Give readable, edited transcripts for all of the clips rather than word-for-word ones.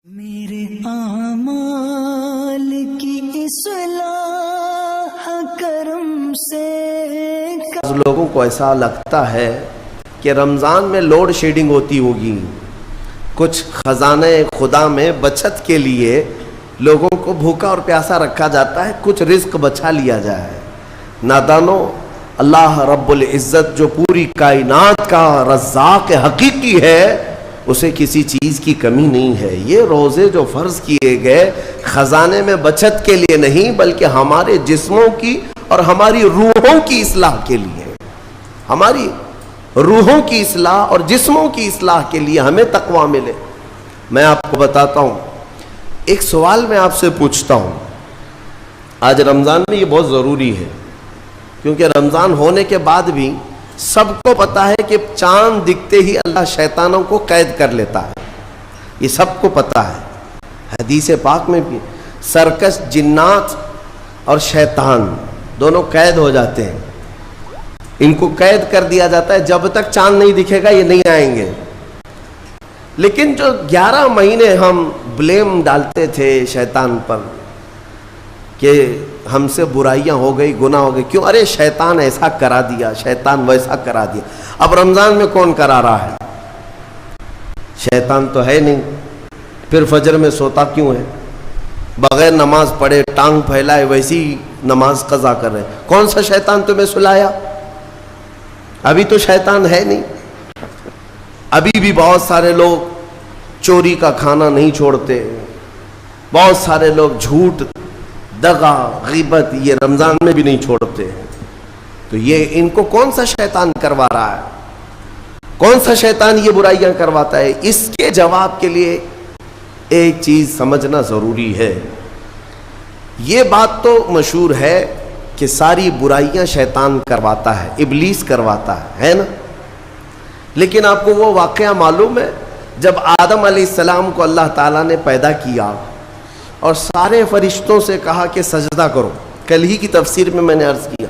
میرے اعمال کی اصلاح کرم سے۔ لوگوں کو ایسا لگتا ہے کہ رمضان میں لوڈ شیڈنگ ہوتی ہوگی، کچھ خزانہ خدا میں بچت کے لیے لوگوں کو بھوکا اور پیاسا رکھا جاتا ہے، کچھ رزق بچا لیا جائے۔ نادانو، اللہ رب العزت جو پوری کائنات کا رزاق حقیقی ہے، اسے کسی چیز کی کمی نہیں ہے۔ یہ روزے جو فرض کیے گئے خزانے میں بچت کے لیے نہیں، بلکہ ہمارے جسموں کی اور ہماری روحوں کی اصلاح کے لیے، ہماری روحوں کی اصلاح اور جسموں کی اصلاح کے لیے ہمیں تقویٰ ملے۔ میں آپ کو بتاتا ہوں، ایک سوال میں آپ سے پوچھتا ہوں، آج رمضان میں یہ بہت ضروری ہے، کیونکہ رمضان ہونے کے بعد بھی سب کو پتا ہے کہ چاند دکھتے ہی اللہ شیطانوں کو قید کر لیتا ہے، یہ سب کو پتا ہے۔ حدیث پاک میں بھی سرکش جنات اور شیطان دونوں قید ہو جاتے ہیں، ان کو قید کر دیا جاتا ہے، جب تک چاند نہیں دکھے گا یہ نہیں آئیں گے۔ لیکن جو 11 مہینے ہم بلیم ڈالتے تھے شیطان پر کہ ہم سے برائیاں ہو گئی، گناہ ہو گئی، کیوں؟ ارے شیطان ایسا کرا دیا، شیطان ویسا کرا دیا۔ اب رمضان میں کون کرا رہا ہے؟ شیطان تو ہے نہیں، پھر فجر میں سوتا کیوں ہے؟ بغیر نماز پڑھے ٹانگ پھیلائے ویسی نماز قضا کر رہے ہیں۔ کون سا شیطان تمہیں سلایا؟ ابھی تو شیطان ہے نہیں۔ ابھی بھی بہت سارے لوگ چوری کا کھانا نہیں چھوڑتے، بہت سارے لوگ جھوٹ، دغا، غیبت یہ رمضان میں بھی نہیں چھوڑتے ہیں۔ تو یہ ان کو کون سا شیطان کروا رہا ہے؟ کون سا شیطان یہ برائیاں کرواتا ہے؟ اس کے جواب کے لیے ایک چیز سمجھنا ضروری ہے۔ یہ بات تو مشہور ہے کہ ساری برائیاں شیطان کرواتا ہے، ابلیس کرواتا ہے نا؟ لیکن آپ کو وہ واقعہ معلوم ہے جب آدم علیہ السلام کو اللہ تعالیٰ نے پیدا کیا اور سارے فرشتوں سے کہا کہ سجدہ کرو، کل ہی کی تفسیر میں نے عرض کیا،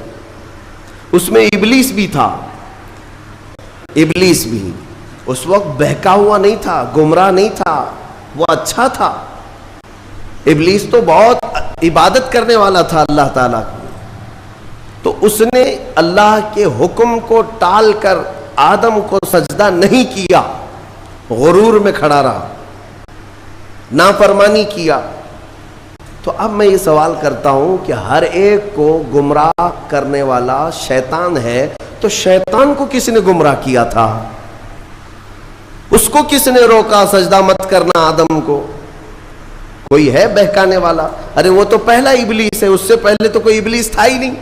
اس میں ابلیس بھی تھا۔ ابلیس بھی اس وقت بہکا ہوا نہیں تھا، گمراہ نہیں تھا، وہ اچھا تھا۔ ابلیس تو بہت عبادت کرنے والا تھا اللہ تعالیٰ کی، تو اس نے اللہ کے حکم کو ٹال کر آدم کو سجدہ نہیں کیا، غرور میں کھڑا رہا، نافرمانی کیا۔ تو اب میں یہ سوال کرتا ہوں کہ ہر ایک کو گمراہ کرنے والا شیطان ہے، تو شیطان کو کس نے گمراہ کیا تھا؟ اس کو کس نے روکا سجدہ مت کرنا آدم کو؟ کوئی ہے بہکانے والا؟ ارے وہ تو پہلا ابلیس ہے، اس سے پہلے تو کوئی ابلیس تھا ہی نہیں،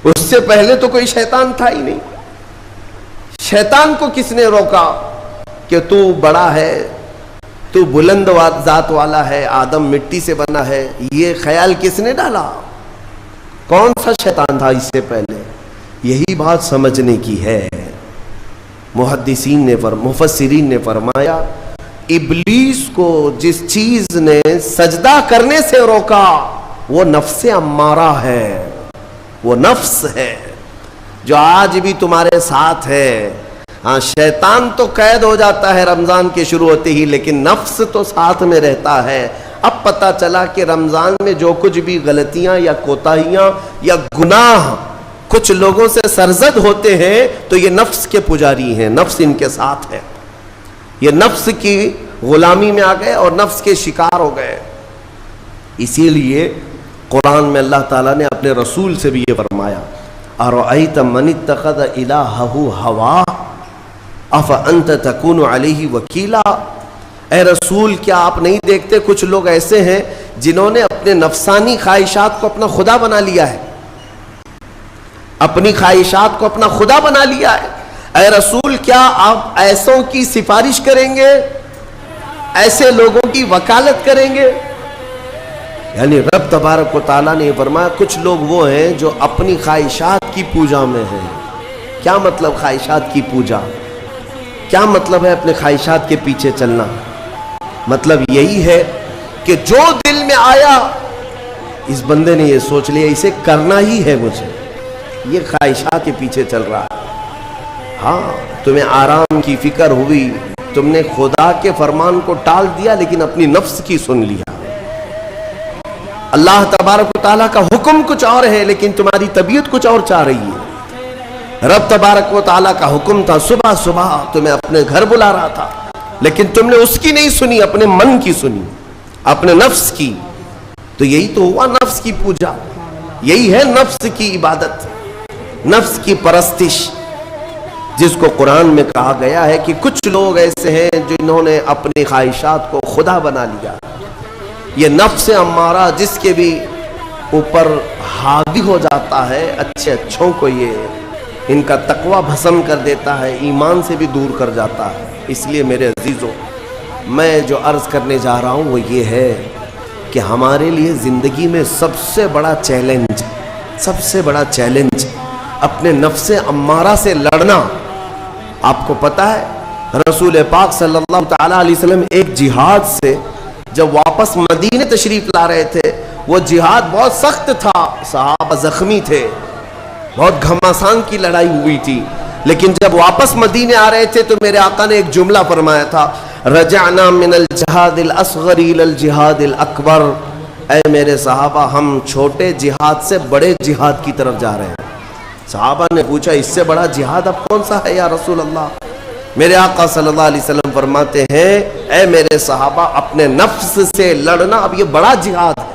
اس سے پہلے تو کوئی شیطان تھا ہی نہیں۔ شیطان کو کس نے روکا کہ تو بڑا ہے، تو بلند ذات والا ہے، آدم مٹی سے بنا ہے؟ یہ خیال کس نے ڈالا؟ کون سا شیطان تھا اس سے پہلے؟ یہی بات سمجھنے کی ہے۔ محدثین نے مفسرین نے فرمایا، ابلیس کو جس چیز نے سجدہ کرنے سے روکا وہ نفس امارہ ہے، وہ نفس ہے جو آج بھی تمہارے ساتھ ہے۔ ہاں، شیطان تو قید ہو جاتا ہے رمضان کے شروع ہوتے ہی، لیکن نفس تو ساتھ میں رہتا ہے۔ اب پتہ چلا کہ رمضان میں جو کچھ بھی غلطیاں یا کوتاہیاں یا گناہ کچھ لوگوں سے سرزد ہوتے ہیں تو یہ نفس کے پجاری ہیں، نفس ان کے ساتھ ہے، یہ نفس کی غلامی میں آ گئے اور نفس کے شکار ہو گئے۔ اسی لیے قرآن میں اللہ تعالیٰ نے اپنے رسول سے بھی یہ فرمایا، اَرَأَيْتَ مَنِ اتَّخَذَ إِلَٰهَهُ هَوَاهُ أَفَأَنْتَ تَكُونُ عَلَيْهِ وَكِيلًا۔ اے رسول، کیا آپ نہیں دیکھتے کچھ لوگ ایسے ہیں جنہوں نے اپنے نفسانی خواہشات کو اپنا خدا بنا لیا ہے، اپنی خواہشات کو اپنا خدا بنا لیا ہے۔ اے رسول، کیا آپ ایسوں کی سفارش کریں گے، ایسے لوگوں کی وکالت کریں گے؟ یعنی رب تبارک و تعالیٰ نے فرمایا کچھ لوگ وہ ہیں جو اپنی خواہشات کی پوجا میں ہیں۔ کیا مطلب خواہشات کی پوجا؟ کیا مطلب ہے اپنے خواہشات کے پیچھے چلنا؟ مطلب یہی ہے کہ جو دل میں آیا اس بندے نے یہ سوچ لیا اسے کرنا ہی ہے مجھے، یہ خواہشات کے پیچھے چل رہا ہے۔ ہاں، تمہیں آرام کی فکر ہوئی، تم نے خدا کے فرمان کو ٹال دیا لیکن اپنی نفس کی سن لیا. اللہ تبارک و تعالیٰ کا حکم کچھ اور ہے لیکن تمہاری طبیعت کچھ اور چاہ رہی ہے. رب تبارک و تعالیٰ کا حکم تھا صبح صبح تمہیں اپنے گھر بلا رہا تھا لیکن تم نے اس کی نہیں سنی, اپنے من کی سنی, اپنے نفس کی. تو یہی تو ہوا نفس کی پوجا, یہی ہے نفس کی عبادت, نفس کی پرستش, جس کو قرآن میں کہا گیا ہے کہ کچھ لوگ ایسے ہیں جنہوں نے اپنی خواہشات کو خدا بنا لیا. یہ نفس امارہ جس کے بھی اوپر حاوی ہو جاتا ہے, اچھے اچھوں کو یہ ان کا تقوی بھسم کر دیتا ہے, ایمان سے بھی دور کر جاتا ہے. اس لیے میرے عزیزوں, میں جو عرض کرنے جا رہا ہوں وہ یہ ہے کہ ہمارے لیے زندگی میں سب سے بڑا چیلنج اپنے نفس امارہ سے لڑنا. آپ کو پتا ہے رسول پاک صلی اللہ تعالیٰ علیہ وسلم ایک جہاد سے جب واپس مدینے تشریف لا رہے تھے, وہ جہاد بہت سخت تھا, صحابہ زخمی تھے, بہت گھمسان کی لڑائی ہوئی تھی, لیکن جب واپس مدینے آ رہے تھے تو میرے آقا نے ایک جملہ فرمایا تھا, رجعنا من الجہاد الاصغر الى الجہاد الاکبر. اے میرے صحابہ, ہم چھوٹے جہاد سے بڑے جہاد کی طرف جا رہے ہیں. صحابہ نے پوچھا اس سے بڑا جہاد اب کون سا ہے یا رسول اللہ؟ میرے آقا صلی اللہ علیہ وسلم فرماتے ہیں, اے میرے صحابہ, اپنے نفس سے لڑنا اب یہ بڑا جہاد ہے,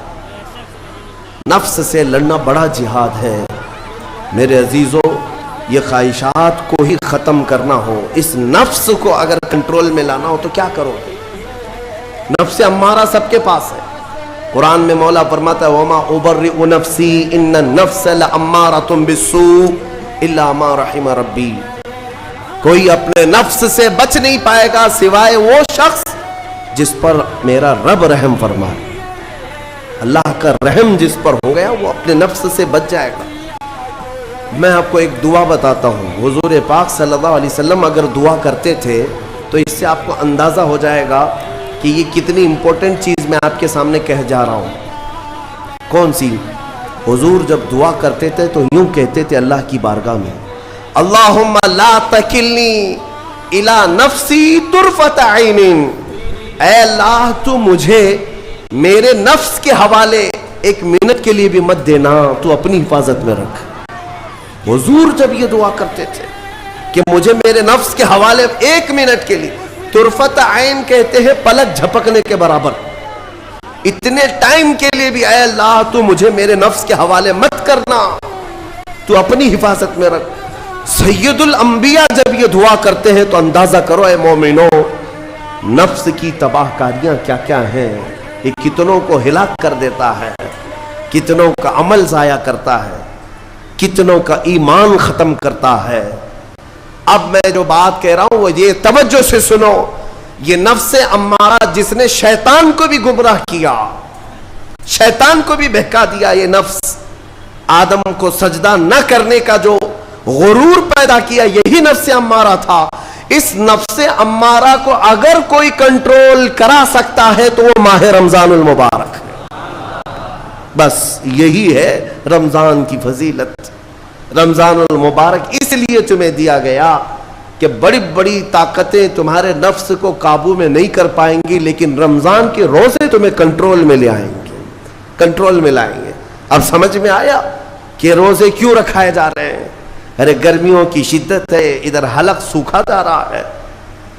نفس سے لڑنا بڑا جہاد ہے. میرے عزیزوں, یہ خواہشات کو ہی ختم کرنا ہو, اس نفس کو اگر کنٹرول میں لانا ہو تو کیا کرو گے؟ نفس امارہ سب کے پاس ہے. قرآن میں مولا فرماتا ہے وَمَا أُبَرِّئُ نَفْسِي إِنَّ النَّفْسَ لَأَمَّارَةٌ بِالسُّوءِ إِلَّا مَا رَحِمَ رَبِّي. کوئی اپنے نفس سے بچ نہیں پائے گا سوائے وہ شخص جس پر میرا رب رحم فرمائے. اللہ کا رحم جس پر ہو گیا وہ اپنے نفس سے بچ جائے گا. میں آپ کو ایک دعا بتاتا ہوں. حضور پاک صلی اللہ علیہ وسلم اگر دعا کرتے تھے تو اس سے آپ کو اندازہ ہو جائے گا کہ یہ کتنی امپورٹنٹ چیز میں آپ کے سامنے کہہ جا رہا ہوں. کون سی؟ حضور جب دعا کرتے تھے تو یوں کہتے تھے اللہ کی بارگاہ میں, اللہم لا تکلنی الی نفسی طرفۃ عین. اے اللہ, تو مجھے میرے نفس کے حوالے ایک منٹ کے لیے بھی مت دینا, تو اپنی حفاظت میں رکھ. حضور جب یہ دعا کرتے تھے کہ مجھے میرے نفس کے حوالے ایک منٹ کے لیے, طرفۃ عین کہتے ہیں پلک جھپکنے کے برابر, اتنے ٹائم کے لیے بھی اے اللہ تو مجھے میرے نفس کے حوالے مت کرنا, تو اپنی حفاظت میں رکھ. سید الانبیاء جب یہ دعا کرتے ہیں تو اندازہ کرو اے مومنو, نفس کی تباہ کاریاں کیا کیا ہیں. یہ کتنوں کو ہلاک کر دیتا ہے, کتنوں کا عمل ضائع کرتا ہے, کتنوں کا ایمان ختم کرتا ہے. اب میں جو بات کہہ رہا ہوں وہ یہ توجہ سے سنو. یہ نفس امارہ جس نے شیطان کو بھی گمراہ کیا, شیطان کو بھی بہکا دیا, یہ نفس آدم کو سجدہ نہ کرنے کا جو غرور پیدا کیا, یہی نفس امارہ تھا. اس نفس امارہ کو اگر کوئی کنٹرول کرا سکتا ہے تو وہ ماہ رمضان المبارک ہے. بس یہی ہے رمضان کی فضیلت. رمضان المبارک اس لیے تمہیں دیا گیا کہ بڑی بڑی طاقتیں تمہارے نفس کو قابو میں نہیں کر پائیں گی, لیکن رمضان کے روزے تمہیں کنٹرول میں لے آئیں گے, کنٹرول میں لائیں گے. اب سمجھ میں آیا کہ روزے کیوں رکھائے جا رہے ہیں؟ ارے گرمیوں کی شدت ہے, ادھر حلق سوکھا جا رہا ہے,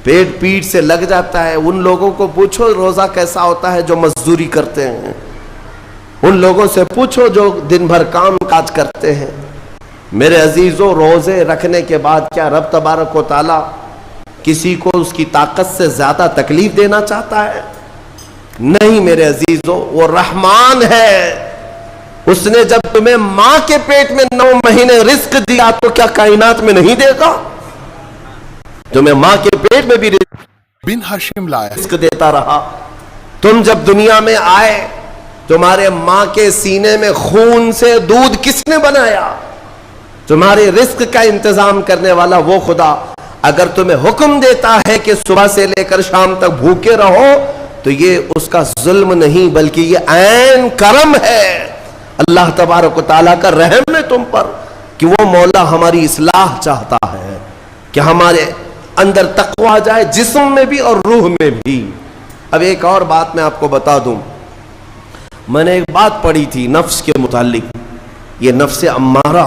پیٹ پیٹ سے لگ جاتا ہے. ان لوگوں کو پوچھو روزہ کیسا ہوتا ہے جو مزدوری کرتے ہیں, ان لوگوں سے پوچھو جو دن بھر کام کاج کرتے ہیں. میرے عزیزوں, روزے رکھنے کے بعد کیا رب تبارک و تعالی کسی کو اس کی طاقت سے زیادہ تکلیف دینا چاہتا ہے؟ نہیں میرے عزیزوں, وہ رحمان ہے. اس نے جب تمہیں ماں کے پیٹ میں 9 مہینے رزق دیا تو کیا کائنات میں نہیں دے گا؟ تمہیں ماں کے پیٹ میں بھی بن ہاشم لایا رزق دیتا رہا. تم جب دنیا میں آئے, تمہارے ماں کے سینے میں خون سے دودھ کس نے بنایا؟ تمہارے رزق کا انتظام کرنے والا وہ خدا. اگر تمہیں حکم دیتا ہے کہ صبح سے لے کر شام تک بھوکے رہو تو یہ اس کا ظلم نہیں بلکہ یہ عین کرم ہے. اللہ تبارک و تعالیٰ کا رحم ہے تم پر کہ وہ مولا ہماری اصلاح چاہتا ہے کہ ہمارے اندر تقوی آ جائے جسم میں بھی اور روح میں بھی. اب ایک اور بات میں آپ کو بتا دوں. میں نے ایک بات پڑھی تھی نفس کے متعلق, یہ نفس امارہ.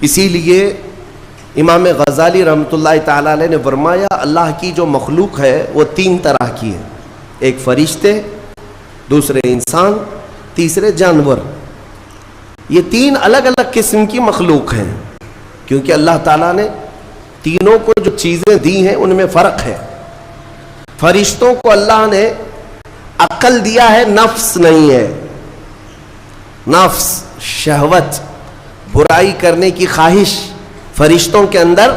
اسی لیے امام غزالی رحمۃ اللہ تعالی علیہ نے فرمایا اللہ کی جو مخلوق ہے وہ 3 طرح کی ہے. ایک فرشتے, دوسرے انسان, تیسرے جانور. یہ 3 الگ الگ قسم کی مخلوق ہیں, کیونکہ اللہ تعالیٰ نے تینوں کو جو چیزیں دی ہیں ان میں فرق ہے. فرشتوں کو اللہ نے عقل دیا ہے, نفس نہیں ہے. نفس, شہوت, برائی کرنے کی خواہش فرشتوں کے اندر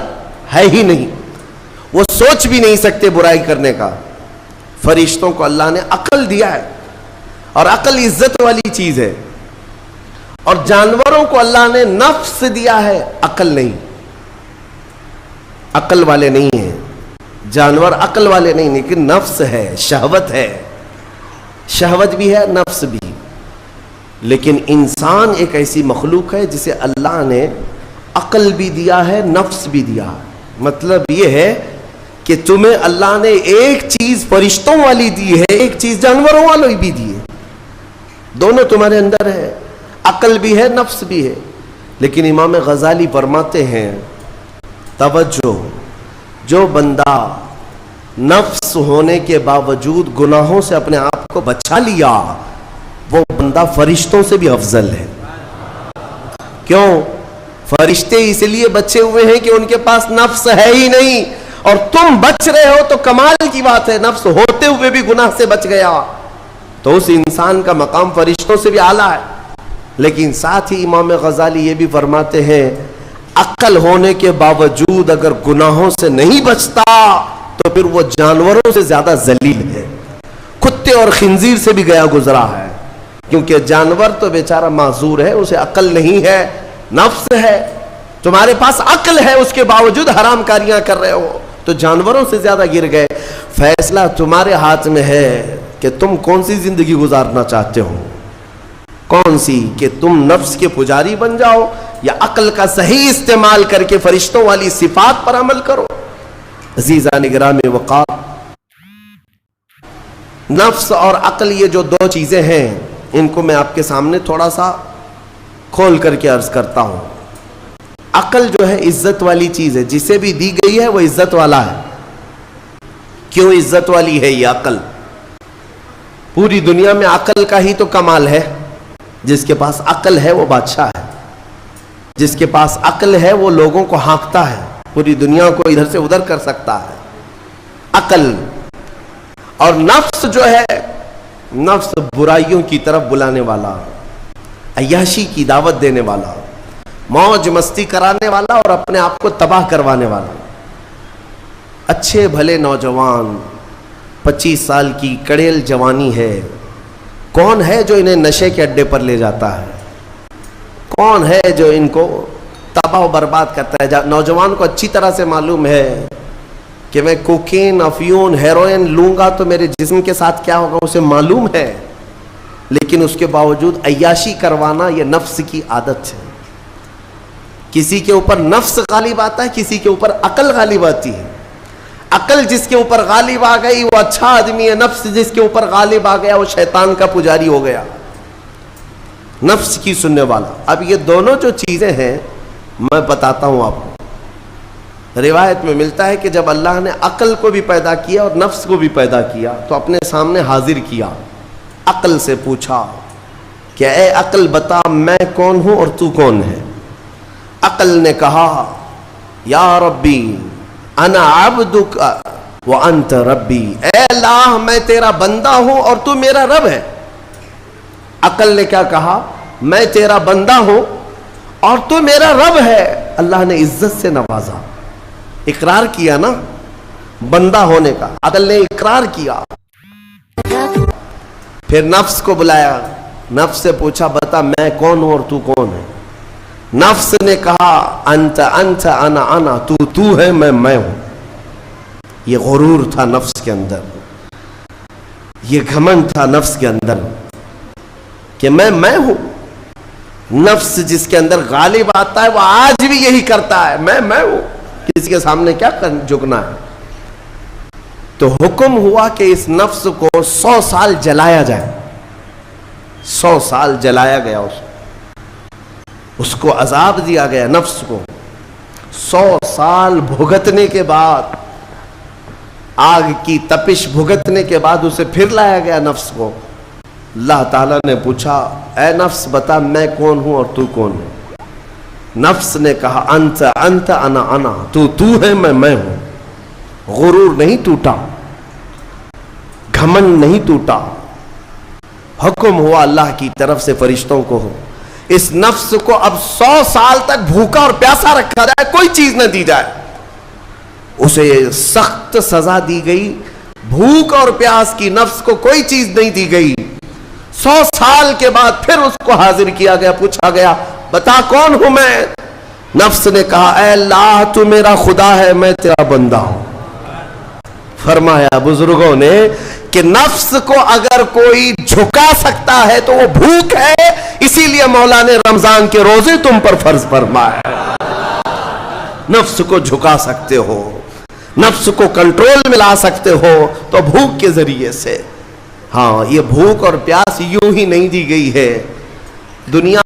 ہے ہی نہیں. وہ سوچ بھی نہیں سکتے برائی کرنے کا. فرشتوں کو اللہ نے عقل دیا ہے, اور عقل عزت والی چیز ہے. اور جانوروں کو اللہ نے نفس دیا ہے, عقل نہیں. عقل والے نہیں ہیں جانور, عقل والے نہیں, لیکن نفس ہے, شہوت ہے. شہوت بھی ہے, نفس بھی. لیکن انسان ایک ایسی مخلوق ہے جسے اللہ نے عقل بھی دیا ہے, نفس بھی دیا. مطلب یہ ہے کہ تمہیں اللہ نے ایک چیز فرشتوں والی دی ہے, ایک چیز جانوروں والی بھی دی ہے. دونوں تمہارے اندر ہے, عقل بھی ہے, نفس بھی ہے. لیکن امام غزالی فرماتے ہیں توجہ, جو بندہ نفس ہونے کے باوجود گناہوں سے اپنے آپ کو بچا لیا, وہ بندہ فرشتوں سے بھی افضل ہے. کیوں؟ فرشتے اس لیے بچے ہوئے ہیں کہ ان کے پاس نفس ہے ہی نہیں, اور تم بچ رہے ہو تو کمال کی بات ہے. نفس ہوتے ہوئے بھی گناہ سے بچ گیا تو اس انسان کا مقام فرشتوں سے بھی اعلیٰ ہے. لیکن ساتھ ہی امام غزالی یہ بھی فرماتے ہیں عقل ہونے کے باوجود اگر گناہوں سے نہیں بچتا تو پھر وہ جانوروں سے زیادہ ذلیل ہے. کتے اور خنزیر سے بھی گیا گزرا ہے, کیونکہ جانور تو بیچارہ معذور ہے, اسے عقل نہیں ہے, نفس ہے. تمہارے پاس عقل ہے, اس کے باوجود حرام کاریاں کر رہے ہو تو جانوروں سے زیادہ گر گئے. فیصلہ تمہارے ہاتھ میں ہے کہ تم کون سی زندگی گزارنا چاہتے ہو. کون سی, کہ تم نفس کے پجاری بن جاؤ یا عقل کا صحیح استعمال کر کے فرشتوں والی صفات پر عمل کرو. عزیزان گرامی وقار, نفس اور عقل یہ جو 2 چیزیں ہیں ان کو میں آپ کے سامنے تھوڑا سا کھول کر کے عرض کرتا ہوں. عقل جو ہے عزت والی چیز ہے, جسے بھی دی گئی ہے وہ عزت والا ہے. کیوں عزت والی ہے یہ عقل؟ پوری دنیا میں عقل کا ہی تو کمال ہے. جس کے پاس عقل ہے وہ بادشاہ ہے, جس کے پاس عقل ہے وہ لوگوں کو ہانکتا ہے, پوری دنیا کو ادھر سے ادھر کر سکتا ہے. عقل. اور نفس جو ہے, نفس برائیوں کی طرف بلانے والا, عیاشی کی دعوت دینے والا, موج مستی کرانے والا اور اپنے آپ کو تباہ کروانے والا. اچھے بھلے نوجوان 25 سال کی کڑیل جوانی ہے, کون ہے جو انہیں نشے کے اڈے پر لے جاتا ہے؟ کون ہے جو ان کو تباہ و برباد کرتا ہے؟ نوجوان کو اچھی طرح سے معلوم ہے کہ میں کوکین, افیون, ہیروئن لوں گا تو میرے جسم کے ساتھ کیا ہوگا, اسے معلوم ہے. لیکن اس کے باوجود عیاشی کروانا یہ نفس کی عادت ہے. کسی کے اوپر نفس غالب آتا ہے, کسی کے اوپر عقل غالب آتی ہے. عقل جس کے اوپر غالب آ گئی وہ اچھا آدمی ہے, نفس جس کے اوپر غالب آ گیا وہ شیطان کا پجاری ہو گیا, نفس کی سننے والا. اب یہ دونوں جو چیزیں ہیں میں بتاتا ہوں آپ کو. روایت میں ملتا ہے کہ جب اللہ نے عقل کو بھی پیدا کیا اور نفس کو بھی پیدا کیا تو اپنے سامنے حاضر کیا, عقل سے پوچھا کہ اے عقل بتا میں کون ہوں اور تو کون ہے؟ عقل نے کہا یا ربی انا عبدک وانت ربی, اے اللہ میں تیرا بندہ ہوں اور تو میرا رب ہے. عقل نے کیا کہا؟ میں تیرا بندہ ہوں اور تو میرا رب ہے. اللہ نے عزت سے نوازا, اقرار کیا نا بندہ ہونے کا. عقل نے اقرار کیا. پھر نفس کو بلایا, نفس سے پوچھا بتا میں کون ہوں اور تو کون ہے؟ نفس نے کہا انت انت انا انا, تو ہے میں ہوں. یہ غرور تھا نفس کے اندر, یہ گھمنڈ تھا نفس کے اندر کہ میں ہوں. نفس جس کے اندر غالب آتا ہے وہ آج بھی یہی کرتا ہے, میں ہوں. کسی کے سامنے کیا جھکنا ہے. تو حکم ہوا کہ اس نفس کو 100 سال جلایا جائے. 100 سال جلایا گیا, اس کو عذاب دیا گیا نفس کو. 100 سال بھگتنے کے بعد, آگ کی تپش بھگتنے کے بعد اسے پھر لایا گیا نفس کو. اللہ تعالیٰ نے پوچھا, اے نفس بتا میں کون ہوں اور تو کون ہے؟ نفس نے کہا انت انت انا انا, تو ہے میں ہوں. غرور نہیں ٹوٹا, گھمنڈ نہیں ٹوٹا. حکم ہوا اللہ کی طرف سے فرشتوں کو, اس نفس کو اب 100 سال تک بھوکا اور پیاسا رکھا جائے, کوئی چیز نہ دی جائے. اسے سخت سزا دی گئی. بھوک اور پیاس کی نفس کو کوئی چیز نہیں دی گئی. 100 سال کے بعد پھر اس کو حاضر کیا گیا, پوچھا گیا بتا کون ہوں میں؟ نفس نے کہا اے اللہ تو میرا خدا ہے, میں تیرا بندہ ہوں. فرمایا بزرگوں نے کہ نفس کو اگر کوئی جھکا سکتا ہے تو وہ بھوک ہے, اسی لیے مولا نے رمضان کے روزے تم پر فرض فرمائے. نفس کو جھکا سکتے ہو, نفس کو کنٹرول میں لا سکتے ہو تو بھوک کے ذریعے سے. ہاں, یہ بھوک اور پیاس یوں ہی نہیں دی گئی ہے. دنیا